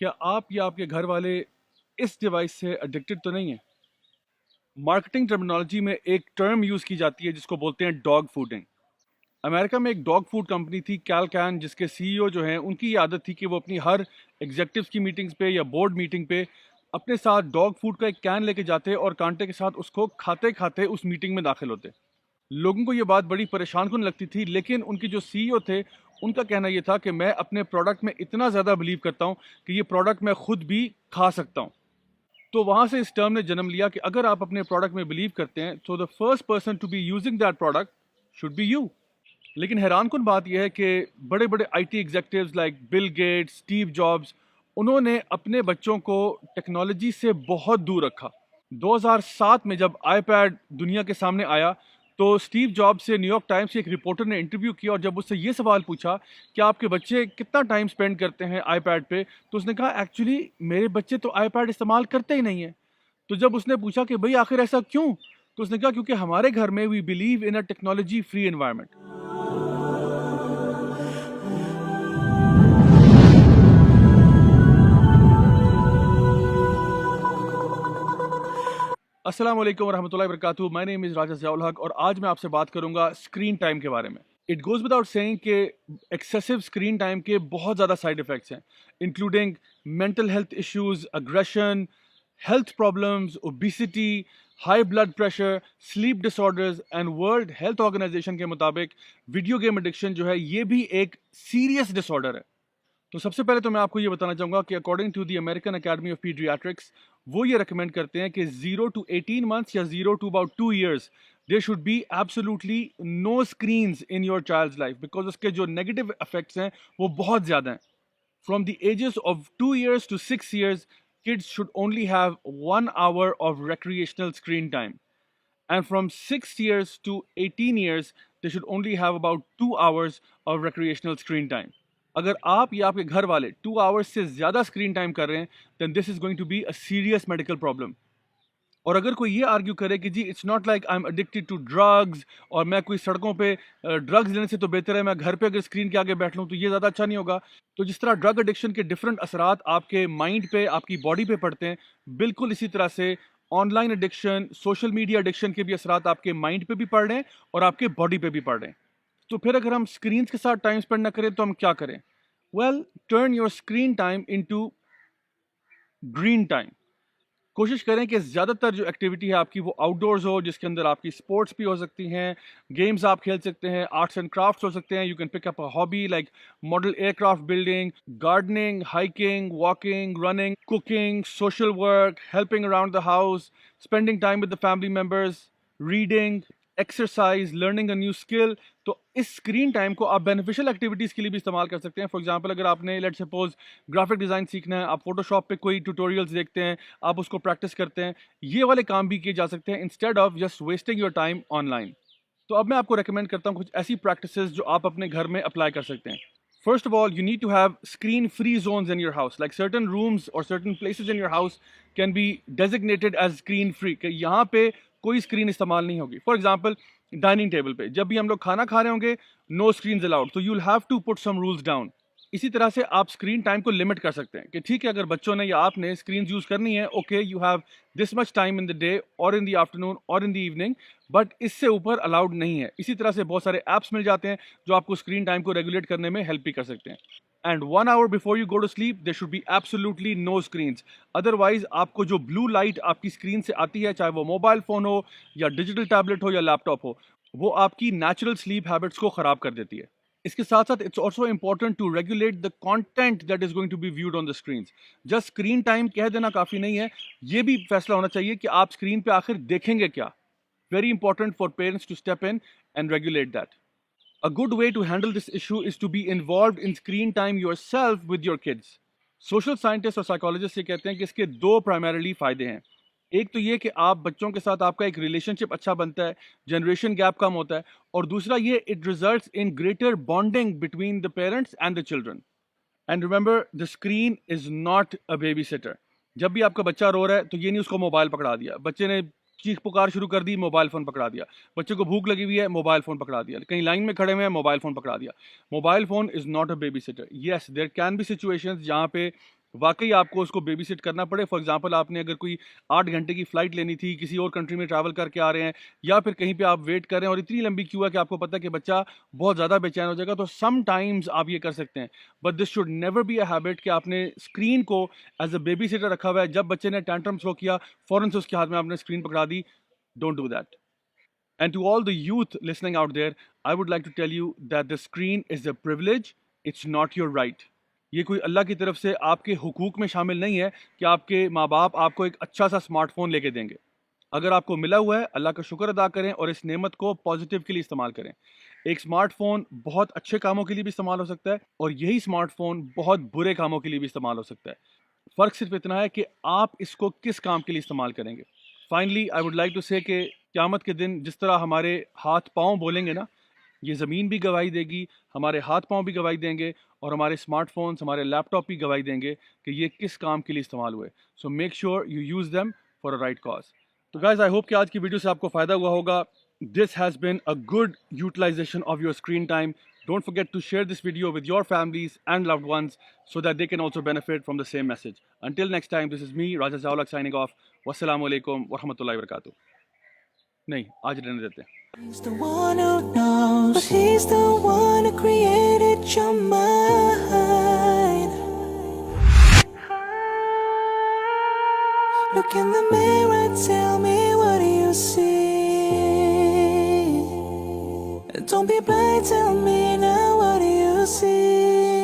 क्या आप या आपके घर वाले इस डिवाइस से एडिक्टेड तो नहीं है? मार्केटिंग टर्मिनोलॉजी में एक टर्म यूज़ की जाती है जिसको बोलते हैं डॉग फूडिंग। अमेरिका में एक डॉग फूड कंपनी थी कैलकैन, जिसके सीईओ जो हैं उनकी ये आदत थी कि वो अपनी हर एग्जेक्टिव्स की मीटिंग्स पे या बोर्ड मीटिंग पे अपने साथ डॉग फूड का एक कैन लेके जाते और कांटे के साथ उसको खाते खाते उस मीटिंग में दाखिल होते। लोगों को ये बात बड़ी परेशान कुन लगती थी, लेकिन उनके जो सीईओ थे उनका कहना ये था कि मैं अपने प्रोडक्ट में इतना ज़्यादा बिलीव करता हूँ कि ये प्रोडक्ट मैं खुद भी खा सकता हूँ। तो वहाँ से इस टर्म ने जन्म लिया कि अगर आप अपने प्रोडक्ट में बिलीव करते हैं तो the first person to be using that product should be you. लेकिन हैरान कुन बात यह है कि बड़े बड़े IT executives like Bill Gates, Steve Jobs, उन्होंने अपने बच्चों को टेक्नोलॉजी से बहुत दूर रखा। 2007 में जब आईपैड दुनिया के सामने आया तो स्टीव जॉब्स से न्यूयॉर्क टाइम्स के एक रिपोर्टर ने इंटरव्यू किया और जब उससे ये सवाल पूछा कि आपके बच्चे कितना टाइम स्पेंड करते हैं आईपैड पे, तो उसने कहा एक्चुअली मेरे बच्चे तो आईपैड इस्तेमाल करते ही नहीं है। तो जब उसने पूछा कि भाई आखिर ऐसा क्यों, तो उसने कहा क्योंकि हमारे घर में we believe in a technology free environment. अस्सलाम वालेकुम रहमतुल्लाहि व बरकातुहू। My name is Raja Ziaul Haq और आज मैं आपसे बात करूंगा स्क्रीन टाइम के बारे में। इट गोज़ विदाउट सेइंग कि एक्सेसिव स्क्रीन टाइम के बहुत ज़्यादा साइड इफ़ेक्ट्स हैं, including mental health issues, aggression, health problems, obesity, high blood pressure, sleep disorders and world health organisation के मुताबिक वीडियो गेम एडिक्शन जो है ये भी एक सीरियस डिसऑर्डर है। तो सबसे पहले तो मैं आपको ये बताना चाहूँगा कि according to the American Academy of Pediatrics, वो ये रिकमेंड करते हैं कि 0 to 18 months या 0 to about 2 years there should be absolutely no screens in your child's life, because उसके जो नेगेटिव इफेक्ट्स हैं वो बहुत ज़्यादा हैं। From the ages of 2 years to 6 years, kids should only have 1 hour of recreational screen time. And from 6 years to 18 years, they should only have about 2 hours of recreational screen time. अगर आप या आपके घर वाले 2 hours से ज़्यादा screen time कर रहे हैं, then this is going to be a serious medical problem. और अगर कोई ये आर्ग्यू करे कि जी it's not like I am addicted to drugs और मैं कोई सड़कों पे ड्रग्स लेने से तो बेहतर है मैं घर पे अगर स्क्रीन के आगे बैठ लूँ तो ये ज़्यादा अच्छा नहीं होगा। तो जिस तरह ड्रग एडिक्शन के डिफरेंट असरात आपके माइंड पे, आपकी बॉडी पे पड़ते हैं, बिल्कुल इसी तरह से online addiction, social media addiction के भी असरात आपके माइंड पे भी पड़ रहे हैं और आपके बॉडी पे भी पड़ रहे हैं। तो फिर अगर हम स्क्रीन के साथ टाइम स्पेंड ना करें तो हम क्या करें? Well, turn your screen time into green time. कोशिश करें कि ज़्यादातर जो एक्टिविटी है आपकी वो आउटडोर्स हो, जिसके अंदर आपकी स्पोर्ट्स भी हो सकती हैं, गेम्स आप खेल सकते हैं, आर्ट्स एंड क्राफ्ट्स हो सकते हैं। You can pick up a hobby like model aircraft building, gardening, hiking, walking, running, cooking, social work, helping around the house, spending time with the family members, reading, exercise, learning a new skill. तो इस screen time को आप beneficial activities के लिए भी इस्तेमाल कर सकते हैं। फॉर एग्जांपल, अगर आपने लेट्स सपोज ग्राफिक डिज़ाइन सीखना है, आप फोटोशॉप पे कोई ट्यूटोरियल्स देखते हैं, आप उसको प्रैक्टिस करते हैं, ये वाले काम भी किए जा सकते हैं instead of just wasting your time online. तो अब मैं आपको रेकमेंड करता हूँ कुछ ऐसी प्रैक्टिसेस जो आप अपने घर में अप्लाई कर सकते हैं। First of all, you need to have screen-free zones in your house. Like certain rooms or certain places in your house can be designated as screen-free. कि यहाँ पे कोई स्क्रीन इस्तेमाल नहीं होगी। फॉर एग्जाम्पल, डाइनिंग टेबल पे जब भी हम लोग खाना खा रहे होंगे, नो स्क्रीन अलाउड, तो you will have to put some rules down. इसी तरह से आप स्क्रीन टाइम को लिमिट कर सकते हैं कि ठीक है, अगर बच्चों ने या आपने स्क्रीन यूज़ करनी है, okay, you have this much time in the day और इन द आफ्टरनून और इन द इवनिंग, बट इससे ऊपर अलाउड नहीं है। इसी तरह से बहुत सारे ऐप्स मिल जाते हैं जो आपको स्क्रीन टाइम को रेगुलेट करने में हेल्प भी कर सकते हैं। And 1 hour before you go to sleep there should be absolutely no screens. Otherwise आपको जो ब्लू लाइट आपकी स्क्रीन से आती है, चाहे वो मोबाइल फ़ोन हो या डिजिटल टैबलेट हो या लैपटॉप हो, वो आपकी नेचुरल स्लीप हैबिट्स को ख़राब कर देती है। इसके साथ साथ it's also important to regulate the content that is going to be viewed on the screens. Just screen time कह देना काफ़ी नहीं है, ये भी फैसला होना चाहिए कि आप स्क्रीन पे आखिर देखेंगे क्या। Very important for parents to step in and regulate that. A good way to handle this issue is to be involved in screen time yourself with your kids. Social scientist और psychologist ये कहते हैं कि इसके दो primarily फायदे हैं। एक तो ये कि आप बच्चों के साथ आपका एक रिलेशनशिप अच्छा बनता है, जनरेशन गैप कम होता है, और दूसरा ये it results in greater bonding between the parents and the children. And remember, the screen is not a baby sitter. जब भी आपका बच्चा रो रहा है तो ये नहीं उसको मोबाइल पकड़ा दिया, बच्चे ने चीख पुकार शुरू कर दी, मोबाइल फ़ोन पकड़ा दिया, बच्चे को भूख लगी हुई है, मोबाइल फ़ोन पकड़ा दिया, कहीं लाइन में खड़े हुए हैं, मोबाइल फ़ोन पकड़ा दिया। Mobile phone is not a babysitter. Yes, there can be situations जहाँ पे वाकई आपको उसको बेबी सिट करना पड़े। फॉर एग्जांपल आपने अगर कोई 8 घंटे की फ़्लाइट लेनी थी, किसी और कंट्री में ट्रैवल करके आ रहे हैं, या फिर कहीं पे आप वेट कर रहे हैं और इतनी लंबी क्यू है कि आपको पता है कि बच्चा बहुत ज़्यादा बेचैन हो जाएगा, तो सम टाइम्स आप ये कर सकते हैं। But this should never be a habit कि आपने स्क्रीन को एज अ बेबी सिटर रखा हुआ है। जब बच्चे ने टैंट्रम थ्रो किया, फ़ौरन से उसके हाथ में आपने स्क्रीन पकड़ा दी। Don't do that. And to all the youth listening out there, I would like to tell you that the screen is a privilege, it's not your right. ये कोई अल्लाह की तरफ से आपके हुकूक में शामिल नहीं है कि आपके माँ बाप आपको एक अच्छा सा स्मार्टफोन लेके देंगे। अगर आपको मिला हुआ है, अल्लाह का शुक्र अदा करें और इस नेमत को पॉजिटिव के लिए इस्तेमाल करें। एक स्मार्टफोन बहुत अच्छे कामों के लिए भी इस्तेमाल हो सकता है और यही स्मार्टफोन बहुत बुरे कामों के लिए भी इस्तेमाल हो सकता है। फ़र्क सिर्फ इतना है कि आप इसको किस काम के लिए इस्तेमाल करेंगे। Finally I would like to say कि क़यामत के दिन जिस तरह हमारे हाथ पाँव बोलेंगे ना, ये ज़मीन भी गवाही देगी, हमारे हाथ पाँव भी गवाही देंगे और हमारे स्मार्टफोन्स, हमारे लैपटॉप भी गवाही देंगे कि ये किस काम के लिए इस्तेमाल हुए। So make sure you use them for a right cause. तो गाइज आई होप कि आज की वीडियो से आपको फ़ायदा हुआ होगा। This has been a good utilisation of your screen time. Don't forget to share this video with your families and loved ones so that they can also benefit from the same message. Until next time, this is me, Raja Zawlak, signing off. Wassalamu alaikum wa rahmatullahi wa barakatuh. नहीं, आज रहने देते हैं। He's the one who knows. He's the one who created your mind. Look in the mirror, tell me what do you see? Don't be blind, tell me now what do you see?